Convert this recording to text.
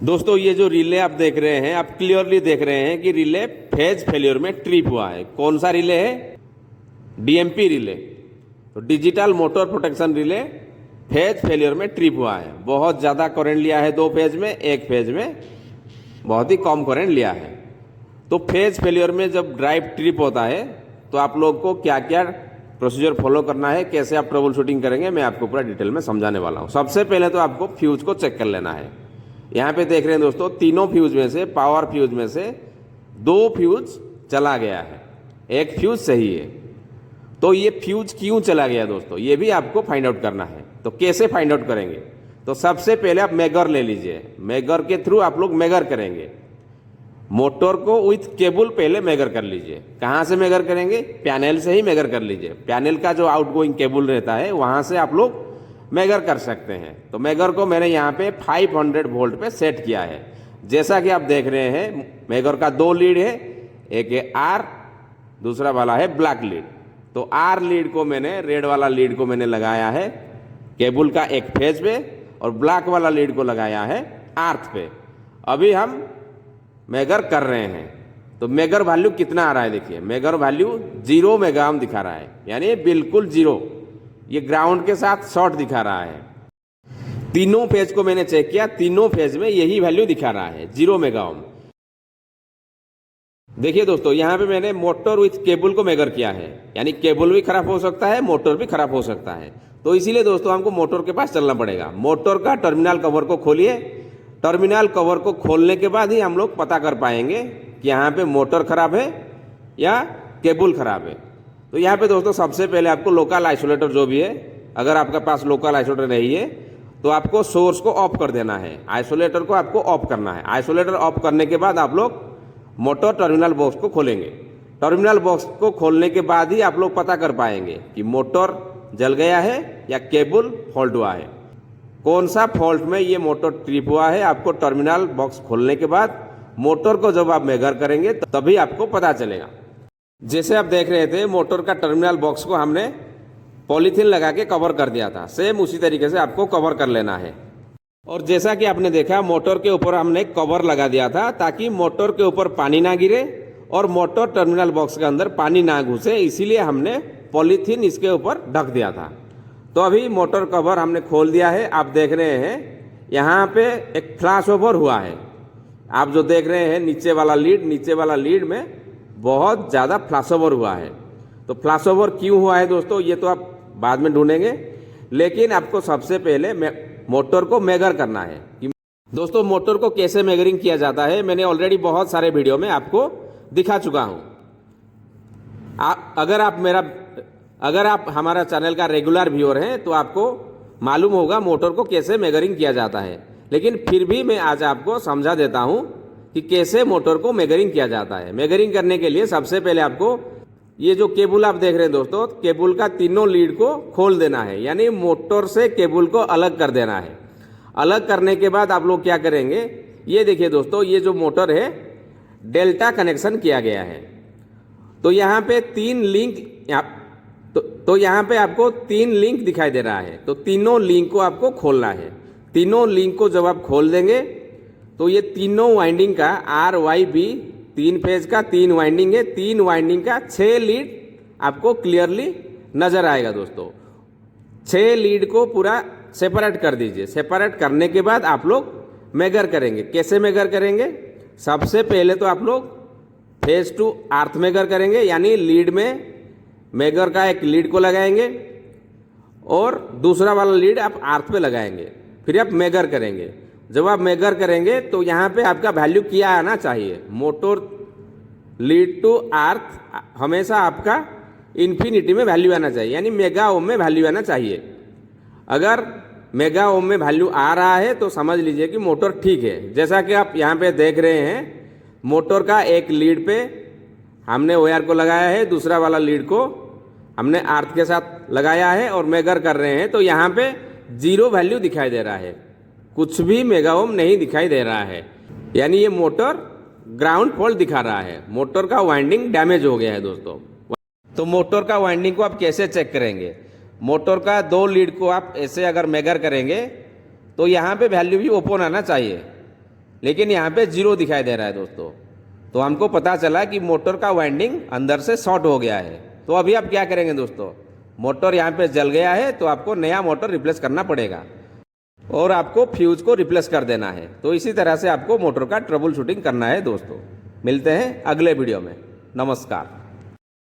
दोस्तों ये जो रिले आप देख रहे हैं, आप क्लियरली देख रहे हैं कि रिले फेज फेलियर में ट्रिप हुआ है। कौन सा रिले है? DMP relay. तो digital motor protection relay phase failure में ट्रिप हुआ है। बहुत ज़्यादा करंट लिया है दो फेज में, एक फेज में बहुत ही कम करंट लिया है। तो फेज फेलियर में जब ड्राइव ट्रिप होता है तो आप लोग को क्या क्या प्रोसीजर फॉलो करना है, कैसे आप ट्रबल शूटिंग करेंगे, मैं आपको पूरा डिटेल में समझाने वाला हूँ। सबसे पहले तो आपको फ्यूज को चेक कर लेना है। यहाँ पे देख रहे हैं दोस्तों, तीनों फ्यूज में से, पावर फ्यूज में से 2 फ्यूज चला गया है, एक फ्यूज सही है। तो ये फ्यूज क्यों चला गया दोस्तों, ये भी आपको फाइंड आउट करना है। तो कैसे फाइंड आउट करेंगे? तो सबसे पहले आप मेगर ले लीजिए। मेगर के थ्रू आप लोग मेगर करेंगे। मोटर को विथ केबल पहले मेगर कर लीजिए। कहाँ से मेगर करेंगे? पैनल से ही मेगर कर लीजिए। पैनल का जो आउटगोइंग केबल रहता है वहाँ से आप लोग मेगर कर सकते हैं। तो मेगर को मैंने यहाँ पे 500 वोल्ट पे सेट किया है। जैसा कि आप देख रहे हैं, मेगर का 2 लीड है, एक है आर, दूसरा वाला है ब्लैक लीड। तो आर लीड को मैंने, रेड वाला लीड को मैंने लगाया है केबल का एक फेज पे, और ब्लैक वाला लीड को लगाया है आर्थ पे। अभी हम मेगर कर रहे हैं। तो मेगर वैल्यू कितना आ रहा है? देखिए, मेगर वैल्यू 0 मेगा ओम दिखा रहा है, यानी बिल्कुल 0। ये ग्राउंड के साथ शॉर्ट दिखा रहा है। तीनों फेज को मैंने चेक किया, तीनों फेज में यही वैल्यू दिखा रहा है, 0 मेगा ओम। देखिए दोस्तों, यहाँ पे मैंने मोटर विथ केबल को मेगर किया है, यानी केबल भी खराब हो सकता है, मोटर भी खराब हो सकता है। तो इसीलिए दोस्तों हमको मोटर के पास चलना पड़ेगा। मोटर का टर्मिनल कवर को खोलिए। टर्मिनल कवर को खोलने के बाद ही हम लोग पता कर पाएंगे कि यहाँ पे मोटर खराब है या केबल खराब है। तो यहाँ पे दोस्तों सबसे पहले आपको लोकल आइसोलेटर जो भी है, अगर आपके पास लोकल आइसोलेटर नहीं है तो आपको सोर्स को ऑफ कर देना है, आइसोलेटर को आपको ऑफ करना है। आइसोलेटर ऑफ करने के बाद आप लोग मोटर टर्मिनल बॉक्स को खोलेंगे। टर्मिनल बॉक्स को खोलने के बाद ही आप लोग पता कर पाएंगे कि मोटर जल गया है या केबल फॉल्ट हुआ है। कौन सा फॉल्ट में ये मोटर ट्रिप हुआ है, आपको टर्मिनल बॉक्स खोलने के बाद मोटर को जब आप मेगर करेंगे तभी आपको पता चलेगा। जैसे आप देख रहे थे, मोटर का टर्मिनल बॉक्स को हमने पॉलीथीन लगा के कवर कर दिया था। सेम उसी तरीके से आपको कवर कर लेना है। और जैसा कि आपने देखा, मोटर के ऊपर हमने कवर लगा दिया था ताकि मोटर के ऊपर पानी ना गिरे और मोटर टर्मिनल बॉक्स के अंदर पानी ना घुसे, इसीलिए हमने पॉलीथीन इसके ऊपर ढक दिया था। तो अभी मोटर कवर हमने खोल दिया है। आप देख रहे हैं यहाँ पे एक फ्लैश ओवर हुआ है। आप जो देख रहे हैं नीचे वाला लीड में बहुत ज़्यादा फ्लैश ओवर हुआ है। तो फ्लैश ओवर क्यों हुआ है दोस्तों, ये तो आप बाद में ढूंढेंगे, लेकिन आपको सबसे पहले मोटर को मेगर करना है। दोस्तों मोटर को कैसे मेजरिंग किया जाता है मैंने ऑलरेडी बहुत सारे वीडियो में आपको दिखा चुका हूं। अगर आप हमारा चैनल का रेगुलर व्यूअर हैं तो आपको मालूम होगा मोटर को कैसे मेजरिंग किया जाता है। लेकिन फिर भी मैं आज आपको समझा देता हूं कि कैसे मोटर को मेजरिंग किया जाता है। मेजरिंग करने के लिए सबसे पहले आपको ये जो केबल आप देख रहे हैं दोस्तों, केबल का तीनों लीड को खोल देना है, यानी मोटर से केबल को अलग कर देना है। अलग करने के बाद आप लोग क्या करेंगे, ये देखिए दोस्तों, ये जो मोटर है डेल्टा कनेक्शन किया गया है। तो यहाँ पे 3 लिंक, तो यहाँ पे आपको 3 लिंक दिखाई दे रहा है। तो तीनों लिंक को आपको खोलना है। तीनों लिंक को जब आप खोल देंगे तो ये तीनों वाइंडिंग का RYB 3 फेज का 3 वाइंडिंग है, 3 वाइंडिंग का 6 लीड आपको क्लियरली नजर आएगा दोस्तों। 6 लीड को पूरा सेपरेट कर दीजिए। सेपरेट करने के बाद आप लोग मेगर करेंगे। कैसे मेगर करेंगे? सबसे पहले तो आप लोग फेज टू अर्थ मेगर करेंगे, यानी लीड में मेगर का एक लीड को लगाएंगे और दूसरा वाला लीड आप अर्थ पे लगाएंगे। फिर आप मेगर करेंगे। जब आप मेगर करेंगे तो यहाँ पे आपका वैल्यू क्या आना चाहिए, मोटर लीड टू अर्थ हमेशा आपका इन्फिनिटी में वैल्यू आना चाहिए, यानी मेगा ओम में वैल्यू आना चाहिए। अगर मेगा ओम में वैल्यू आ रहा है तो समझ लीजिए कि मोटर ठीक है। जैसा कि आप यहाँ पे देख रहे हैं, मोटर का एक लीड पे हमने वायर को लगाया है, दूसरा वाला लीड को हमने अर्थ के साथ लगाया है और मेगर कर रहे हैं। तो यहाँ पे 0 वैल्यू दिखाई दे रहा है, कुछ भी मेगा ओम नहीं दिखाई दे रहा है, यानी ये मोटर ग्राउंड फॉल्ट दिखा रहा है। मोटर का वाइंडिंग डैमेज हो गया है दोस्तों। तो मोटर का वाइंडिंग को आप कैसे चेक करेंगे? मोटर का 2 लीड को आप ऐसे अगर मेगर करेंगे तो यहाँ पे वैल्यू भी ओपन आना चाहिए। लेकिन यहाँ पे 0 दिखाई दे रहा है दोस्तों। तो हमको पता चला कि मोटर का वाइंडिंग अंदर से शॉर्ट हो गया है। तो अभी आप क्या करेंगे दोस्तों, मोटर यहाँ पे जल गया है तो आपको नया मोटर रिप्लेस करना पड़ेगा और आपको फ्यूज को रिप्लेस कर देना है। तो इसी तरह से आपको मोटर का ट्रबल शूटिंग करना है दोस्तों। मिलते हैं अगले वीडियो में। नमस्कार।